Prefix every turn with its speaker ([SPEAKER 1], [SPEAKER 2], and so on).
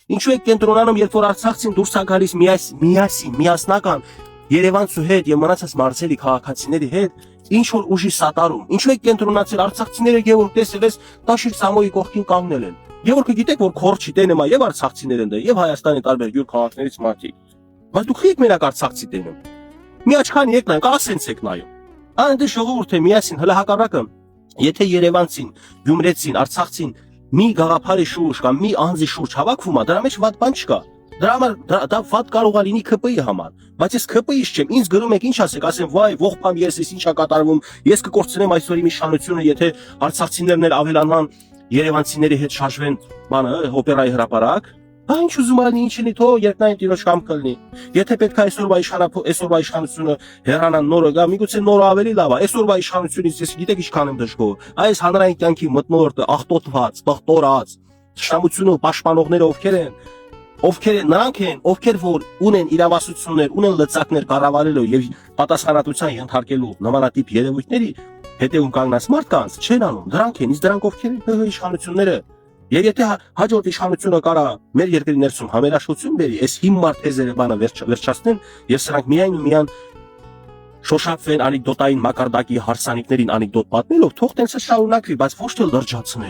[SPEAKER 1] Ինչու եք կենտրոնանում, երբ որ Արցախցին դուրս է գալիս միասնական Երևանցու հետ եւ մնացած մարզերի քաղաքացիների հետ, ինչ որ ուժի սատարում։ Ինչու եք կենտրոնացել Արցախցիները, Գևորգ տեսել ես Տաշիր Սամոյի կողքին կանգնել են։ Գևորգը գիտեք որ քորչի տենեմա եւ Արցախցիներ են դա եւ Հայաստանի տարբեր յուր քաղաքներից մարդիկ։ Բայց դուք եք մենակ Արցախցի տենում։ Մի աչքան եք նայում, ասենց եք նայում։ Այնտեղ ժողովուրդ է միասին հլը հակառակը։ Եթե Երևանցին, Գյումրեցին, Արցախցին մի գաղափարի շուրջ կամ մի անձի շուրջ հավաքվում է, դրա մեջ վատ բան չկա։ Դրա համար դա վատ կարող է լինի ԿՊ-ի համար, բայց ես ԿՊ-ից չեմ, ինձ գրում եք ինչ ասեք, ասեմ վայ, ողբամ ես ինչա կատարվում, ես կկորցնեմ այսօր իմ իշխանությունը, եթե արցախցիներն էլ ավելանան, երևանցիների հետ շարժվեն, բանը, օպերայի հրապարակ, ինչ ուզում անի ինչ լինի, թող երկնային տիրոջ կամ կլինի։ Եթե պետք է այսօրվա իշխանությունը հեռանան նորը գա, միգուցե նորը ավելի լավ է, այսօրվա իշխանությունից ես գիտեք ինչքան եմ դժգոհ, այս հանրային կյանքի մթնոլորտը աղտոտված, բղտորած, շամությունը պաշտպանողները ովքեր են նրանք են, ովքեր որ ունեն իրավասություններ, ունեն լծակներ կառավարելու եւ պատասխանատվության ենթարկելու նմանատիպ երևույթների հետեւում կանգնած մարդկանց չեն անում, դրանք են, իսկ դրանք ովքեր են իշխանությունները։ Եվ եթե հաջորդ իշխանությունը կարա մեր երկրի ներսում համերաշխություն բերի, այս հիմար թեզերը բանը վերջացնեն եւ սրանք միայն ու միայն շոշափվեն անեկդոտային մակարդակի հարսանիքներին անեկդոտ պատմելով, թող տենց շարունակվի, բայց ոչ թե լրջացնեն։